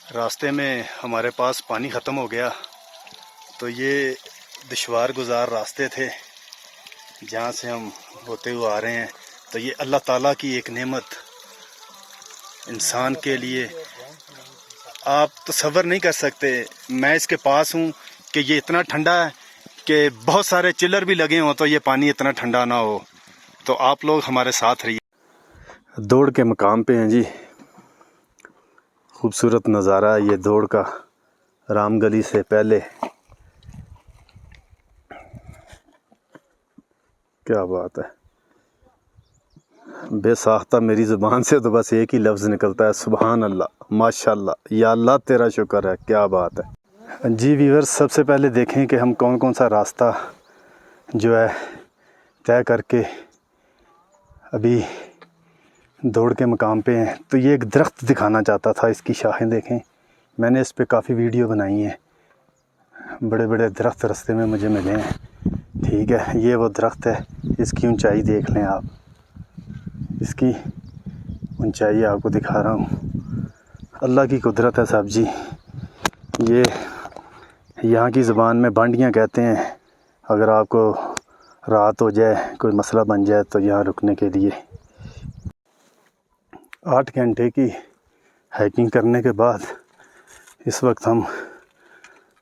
रास्ते में हमारे पास पानी ख़त्म हो गया, तो ये दुश्वार गुज़ार रास्ते थे जहाँ से हम होते हुए आ रहे हैं। तो ये अल्लाह ताला की एक नेमत इंसान के लिए, आप तसव्वुर नहीं कर सकते। मैं इसके पास हूँ कि ये इतना ठंडा है कि बहुत सारे चिल्लर भी लगे हों तो ये पानी इतना ठंडा ना हो। तो आप लोग हमारे साथ रहिए। दौड़ के मकाम पे हैं जी, खूबसूरत नज़ारा ये दौड़ का। रामगली से पहले क्या बात है, बेसाख्ता मेरी ज़ुबान से तो बस एक ही लफ्ज़ निकलता है, सुबहान अल्लाह, माशाल्लाह, या अल्लाह तेरा शुक्र है, क्या बात है जी। व्यूअर्स, सबसे पहले देखें कि हम कौन कौन सा रास्ता जो है तय करके अभी दौड़ के मकाम पे हैं। तो ये एक दरख्त दिखाना चाहता था, इसकी शाखें देखें, मैंने इस पे काफ़ी वीडियो बनाई हैं। बड़े बड़े दरख्त रास्ते में मुझे मिले हैं, ठीक है। ये वो दरख्त है, इसकी ऊंचाई देख लें आप, इसकी ऊंचाई आपको दिखा रहा हूँ। अल्लाह की कुदरत है साहब जी। ये यहाँ की ज़बान में बांडियाँ कहते हैं। अगर आपको रात हो जाए, कोई मसला बन जाए, तो यहाँ रुकने के लिए 8 घंटे की हाइकिंग करने के बाद इस वक्त हम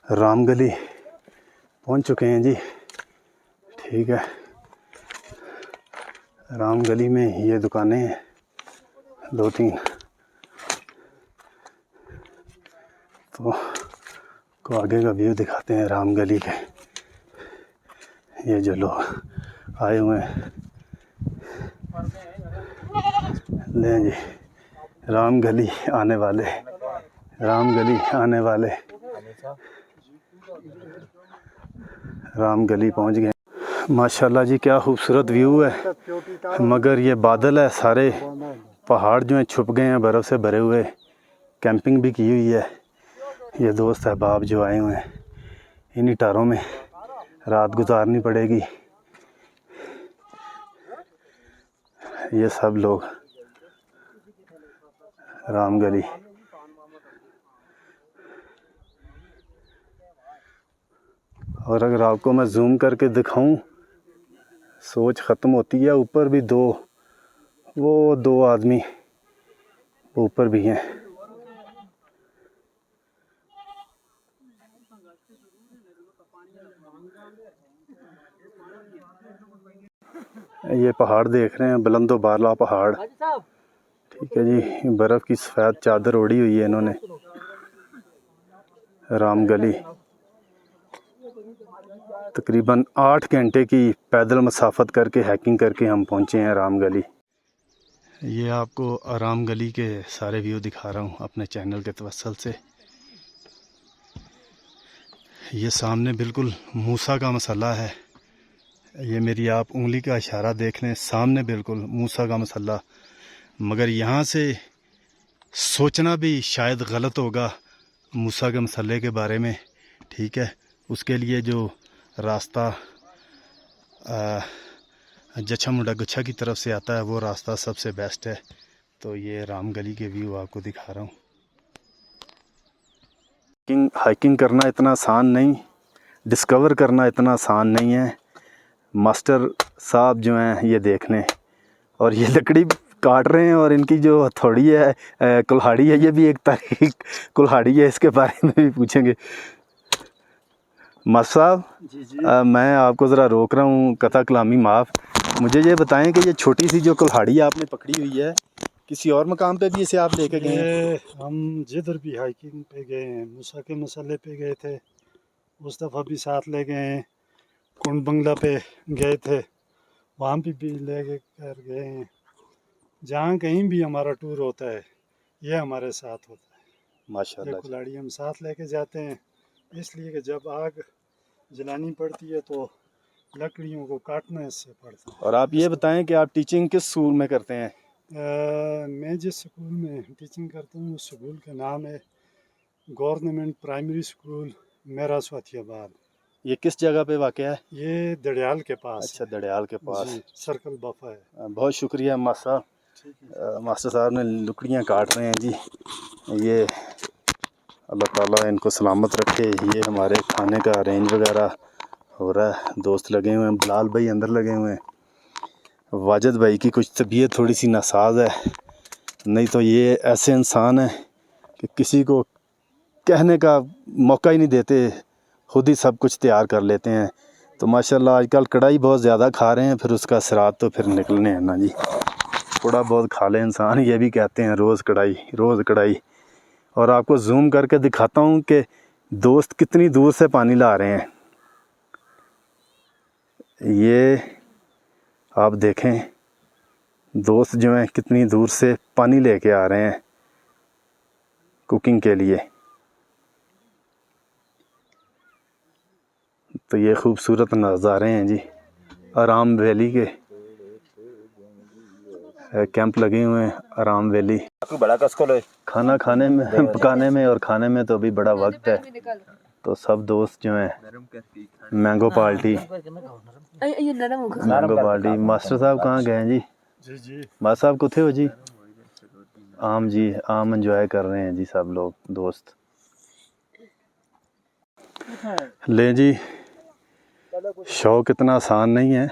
रामगली पहुँच चुके हैं जी, ठीक है। रामगली में ये दुकानें हैं 2-3, तो को आगे का व्यू दिखाते हैं रामगली के। ये जो लोग आए हुए हैं, लें जी, रामगली आने वाले, रामगली आने वाले, रामगली पहुंच गए। माशाल्लाह जी, क्या खूबसूरत व्यू है। मगर ये बादल है, सारे पहाड़ जो हैं छुप गए हैं बर्फ़ से भरे हुए। कैंपिंग भी की हुई है। ये दोस्त अहबाब जो आए हुए हैं, इन्हीं टारों में रात गुजारनी पड़ेगी। ये सब लोग रामगली, और अगर आपको मैं जूम करके दिखाऊं, सोच ख़त्म होती है। ऊपर भी वो दो आदमी ऊपर भी हैं। ये पहाड़ देख रहे हैं, बुलंदो बाला पहाड़, ठीक है जी। बर्फ़ की सफ़ेद चादर ओढ़ी हुई है इन्होंने। रामगली तकरीबन 8 घंटे की पैदल मसाफत करके, हैकिंग करके हम पहुँचे हैं रामगली। ये आपको रामगली के सारे व्यू दिखा रहा हूँ अपने चैनल के तवस्सुल से। ये सामने बिल्कुल मूसा का मसल्ला है। ये मेरी आप उंगली का इशारा देख लें, सामने बिल्कुल मूसा का मसल्ला। मगर यहाँ से सोचना भी शायद गलत होगा मूसा के मसल्ले के बारे में, ठीक है। उसके लिए जो रास्ता जच्छा मुंडा गुच्छा की तरफ से आता है, वो रास्ता सबसे बेस्ट है। तो ये रामगली के व्यू आपको दिखा रहा हूँ। हाइकिंग करना इतना आसान नहीं, डिस्कवर करना इतना आसान नहीं है। मास्टर साहब जो हैं ये देख लें, और ये लकड़ी काट रहे हैं, और इनकी जो हथौड़ी है, कुल्हाड़ी है, ये भी एक तरह कुल्हाड़ी है। इसके बारे में भी पूछेंगे। मास्टर साहब, मैं आपको ज़रा रोक रहा हूँ, कथा कलामी माफ़। मुझे ये बताएं कि ये छोटी सी जो कुल्हाड़ी आपने पकड़ी हुई है, किसी और मकाम पे भी इसे आप लेके गए हैं? हम जिधर भी हाइकिंग पे गए हैं, मूसा के मसल्ले पे गए थे, उस दफ़ा भी साथ ले गए हैं। कुंड बंगला पे गए थे, वहाँ भी ले कर गए हैं। जहाँ कहीं भी हमारा टूर होता है, ये हमारे साथ होता है। माशाल्लाह। ये कुल्हाड़ी हम साथ लेके जाते हैं, इसलिए कि जब आग जलानी पड़ती है तो लकड़ियों को काटना इससे पड़ता है। और आप ये बताएं कि आप टीचिंग किस स्कूल में करते हैं? मैं जिस स्कूल में टीचिंग करता हूँ, उस स्कूल का नाम है गवर्नमेंट प्राइमरी स्कूल मेरा स्वातियाबाद। ये किस जगह पे वाक़ है? ये दड़ियाल के पास। अच्छा, दड़ियाल के पास जी, सर्कल बफा है। बहुत शुक्रिया मास्टर साहब ने लकड़ियाँ काट रहे हैं जी। ये अल्लाह ताला इनको सलामत रखे। ये हमारे खाने का अरेंज वगैरह हो रहा है। दोस्त लगे हुए हैं, बिलाल भाई अंदर लगे हुए हैं। वाजिद भाई की कुछ तबीयत थोड़ी सी नासाज है, नहीं तो ये ऐसे इंसान हैं कि किसी को कहने का मौका ही नहीं देते, खुद ही सब कुछ तैयार कर लेते हैं। तो माशाल्लाह आजकल कढ़ाई बहुत ज़्यादा खा रहे हैं, फिर उसका असरात तो फिर निकलने हैं ना जी। थोड़ा बहुत खा ले इंसान, ये भी कहते हैं रोज़ कढ़ाई रोज़ कढ़ाई। और आपको जूम करके दिखाता हूँ कि दोस्त कितनी दूर से पानी ला रहे हैं। ये आप देखें, दोस्त जो हैं कितनी दूर से पानी लेके आ रहे हैं कुकिंग के लिए। तो ये खूबसूरत नज़ारे हैं जी, आराम वैली के कैंप लगे हुए हैं। आराम वैली खाना खाने में पकाने में और खाने में तो अभी बड़ा वक्त है। तो सब दोस्त जो हैं मैंगो पार्टी मास्टर साहब कहाँ गए हैं जी? जी मास्टर साहब कुत्थे हो जी? आम एंजॉय कर रहे हैं जी सब लोग दोस्त। ले जी, शौक इतना आसान नहीं है,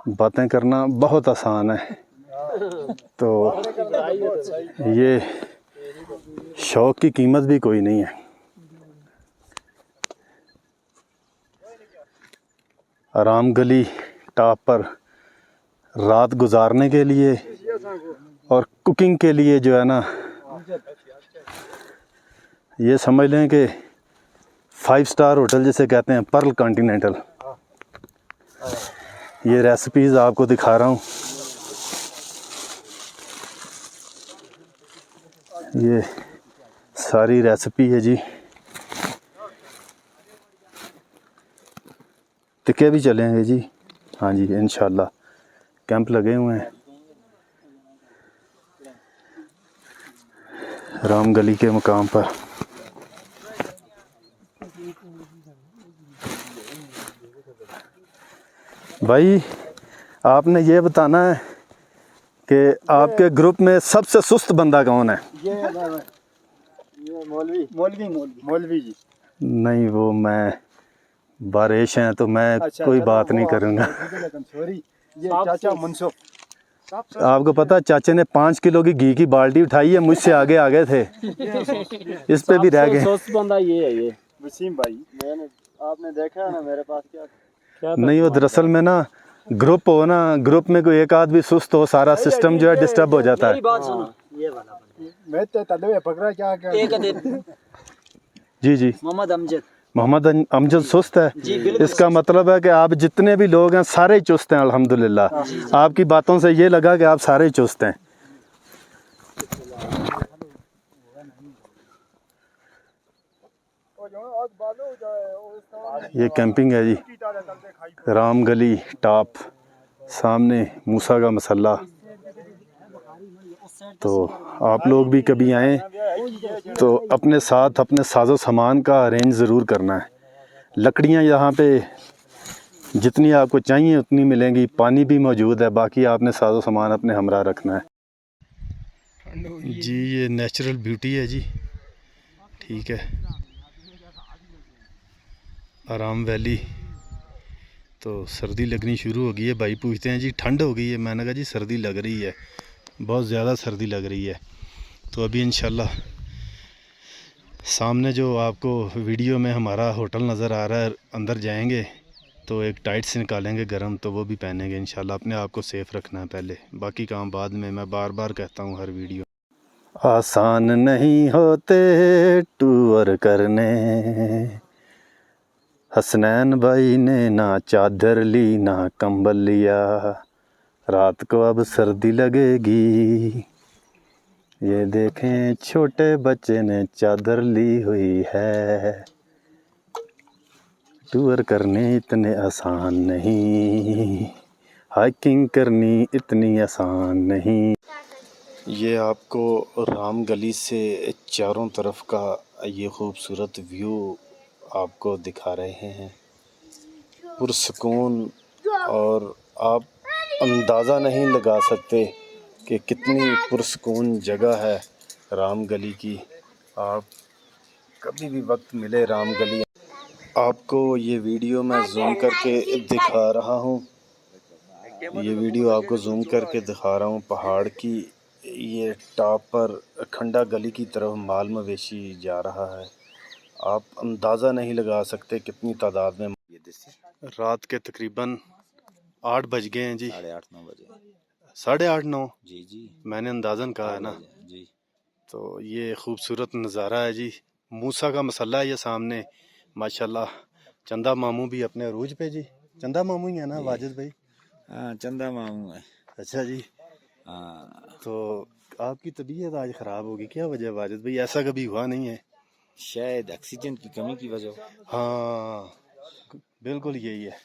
बातें करना बहुत आसान है। तो ये शौक की कीमत भी कोई नहीं है। आराम गली टॉप पर रात गुजारने के लिए और कुकिंग के लिए जो है ना, ये समझ लें कि 5 स्टार होटल जिसे कहते हैं, पर्ल कॉन्टिनेंटल। ये रेसिपीज़ आपको दिखा रहा हूँ। ये सारी रेसिपी है जी। टिक्के भी चलेंगे जी, हाँ जी इंशाल्लाह। कैंप लगे हुए हैं राम गली के मुकाम पर। भाई आपने ये बताना है कि आपके ग्रुप में सबसे सुस्त बंदा कौन है? ये मौलवी जी। नहीं, वो मैं बारिश हैं तो मैं कोई बात नहीं करूँगा। ये चाचा मनसुख। आपको पता, चाचे ने 5 किलो की घी की बाल्टी उठाई है, मुझसे आगे आ गए थे, इस पे भी रह गए। बंदा ये है, ये वसीम भाई। मैंने आपने देखा ना मेरे पास क्या नहीं, वो दरअसल में ना ग्रुप हो ना, ग्रुप में कोई एक आदमी सुस्त हो, सारा सिस्टम जो है डिस्टर्ब हो जाता है। ये वाला मैं तो तलवे पकड़ा क्या जी मोहम्मद अमजद सुस्त है। इसका मतलब है कि आप जितने भी लोग हैं सारे चुस्त हैं अल्हम्दुलिल्लाह। आपकी बातों से ये लगा कि आप सारे चुस्त हैं। ये कैंपिंग है जी, राम गली टॉप, सामने मूसा का मसल्ला। तो आप लोग भी कभी आएँ तो अपने साथ अपने साजो सामान का अरेंज ज़रूर करना है। लकड़ियाँ यहाँ पे जितनी आपको चाहिए उतनी मिलेंगी, पानी भी मौजूद है, बाकी आपने साजो सामान अपने हमरा रखना है जी। ये नेचुरल ब्यूटी है जी, ठीक है। आराम वैली। तो सर्दी लगनी शुरू हो गई है। भाई पूछते हैं जी ठंड हो गई है? मैंने कहा जी सर्दी लग रही है, बहुत ज़्यादा सर्दी लग रही है। तो अभी इंशाल्लाह सामने जो आपको वीडियो में हमारा होटल नज़र आ रहा है, अंदर जाएंगे तो एक टाइट्स निकालेंगे गर्म, तो वो भी पहनेंगे इंशाल्लाह। अपने आप को सेफ़ रखना है पहले, बाकी काम बाद में। मैं बार बार कहता हूँ हर वीडियो। आसान नहीं होते टूर करने, हसनैन भाई ने ना चादर ली ना कंबल लिया, रात को अब सर्दी लगेगी। ये देखें छोटे बच्चे ने चादर ली हुई है। टूर करने इतने आसान नहीं, हाइकिंग करनी इतनी आसान नहीं। ये आपको राम गली से चारों तरफ का ये खूबसूरत व्यू आपको दिखा रहे हैं, पुरसुकून। और आप अंदाज़ा नहीं लगा सकते कि कितनी पुरसुकून जगह है राम गली की। आप कभी भी वक्त मिले राम गली, आपको ये वीडियो मैं जूम करके दिखा रहा हूँ। ये वीडियो आपको जूम करके दिखा रहा हूँ पहाड़ की, ये टॉप पर खंडा गली की तरफ माल मवेशी जा रहा है। आप अंदाज़ा नहीं लगा सकते कितनी तादाद में। रात के तकरीबन 8 बज गए हैं जी। 8:30-9 बजे। 8:30-9 जी जी, मैंने अंदाज़न कहा है ना। जी। तो ये खूबसूरत नज़ारा है जी। मूसा का मसल्ला है ये सामने माशाल्लाह। चंदा मामू भी अपने अरूज पे जी। चंदा मामू ही है ना वाजिद भाई? हाँ, चंदा मामू है। अच्छा जी। हाँ, तो आपकी तबीयत आज ख़राब होगी, क्या वजह वाजिद भाई? ऐसा कभी हुआ नहीं है। शायद ऑक्सीजन की कमी की वजह। हाँ बिल्कुल यही है।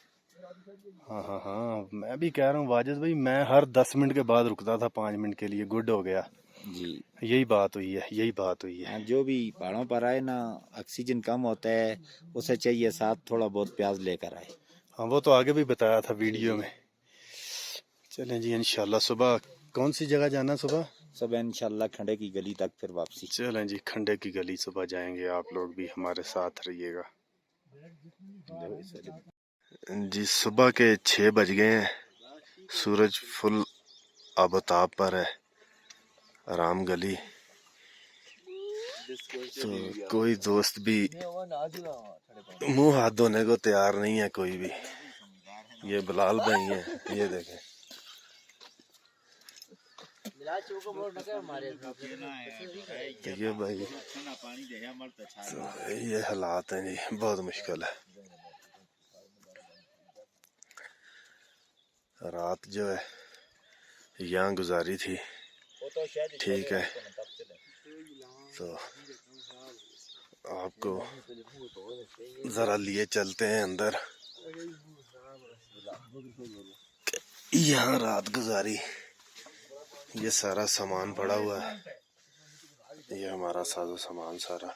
हाँ हाँ हाँ, मैं भी कह रहा हूँ वाजिद भाई, मैं हर 10 मिनट के बाद रुकता था 5 मिनट के लिए, गुड हो गया जी। यही बात हुई है, यही बात हुई है। हाँ, जो भी पहाड़ों पर आए ना, ऑक्सीजन कम होता है, उसे चाहिए साथ थोड़ा बहुत प्याज लेकर आए। हाँ वो तो आगे भी बताया था वीडियो में। चलें जी इंशाल्लाह। सुबह कौन सी जगह जाना सुबह? सब इंशाल्लाह खंडे की गली तक फिर वापसी। चलें जी खंडे की गली सुबह जाएंगे, आप लोग भी हमारे साथ रहिएगा जी। सुबह के 6 बज गए हैं, सूरज फुल आबताब पर है। राम गली तो कोई दोस्त भी मुंह हाथ धोने को तैयार नहीं है कोई भी। ये बिलाल भाई हैं, ये देखें। ये भाई तो ये हालात हैं जी, बहुत मुश्किल है। रात जो है यहाँ गुजारी थी, ठीक है। तो आपको ज़रा लिए चलते हैं अंदर। यहाँ रात गुजारी, ये सारा सामान पड़ा हुआ है, ये हमारा साजो सामान सारा,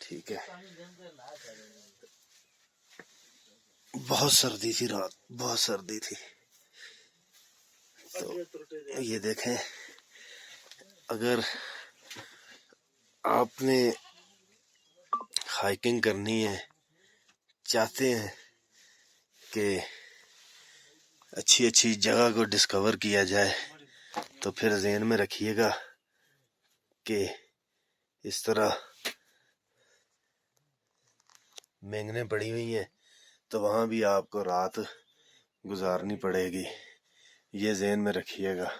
ठीक है। बहुत सर्दी थी रात, बहुत सर्दी थी। तो ये देखें, अगर आपने हाइकिंग करनी है, चाहते हैं कि अच्छी अच्छी जगह को डिस्कवर किया जाए, तो फिर ज़हन में रखिएगा कि इस तरह मेंगने पड़ी हुई हैं, तो वहाँ भी आपको रात गुजारनी पड़ेगी, ये ज़हन में रखिएगा।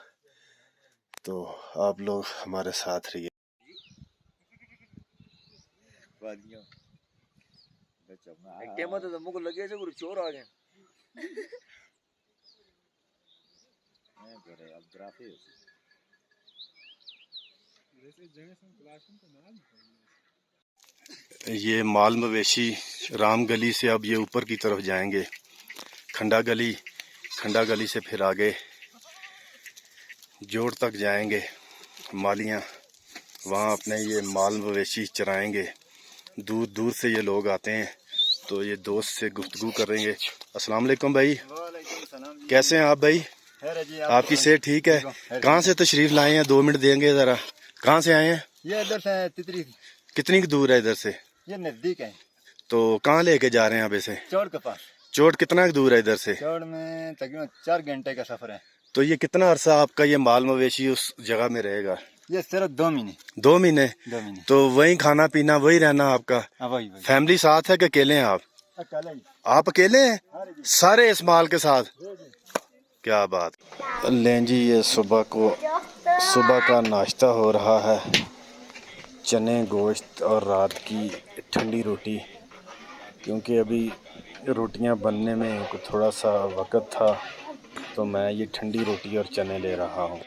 तो आप लोग हमारे साथ रहिए। ये माल मवेशी राम गली से अब ये ऊपर की तरफ जाएंगे, खंडा गली से फिर आगे जोड़ तक जाएंगे। मालियाँ वहाँ अपने ये माल मवेशी चराएंगे। दूर दूर से ये लोग आते हैं, तो ये दोस्त से गुफ्तगू करेंगे। अस्सलाम वालेकुम भाई, कैसे हैं आप भाई? आपकी सेहत ठीक है? कहाँ से तशरीफ लाए हैं? 2 मिनट देंगे ज़रा। कहाँ से आए हैं? ये इधर से तितरी। कितनी दूर है इधर से? ये नजदीक है। तो कहाँ लेके जा रहे हैं आप इसे? चौड़ के पास। चोट कितना दूर है इधर से? चौड़ में तकरीबन 4 घंटे का सफर है। तो ये कितना अरसा आपका ये माल मवेशी उस जगह में रहेगा? ये सिर्फ 2 महीने। 2 महीने? 2 महीने। तो वही खाना पीना वही रहना आपका? वही। फैमिली साथ है कि अकेले हैं आप? अकेले ही। आप अकेले हैं सारे इस माल के साथ? क्या बात। लें जी, ये सुबह का नाश्ता हो रहा है, चने गोश्त और रात की ठंडी रोटी, क्योंकि अभी रोटियां बनने में थोड़ा सा वक्त था, तो मैं ये ठंडी रोटी और चने ले रहा हूँ।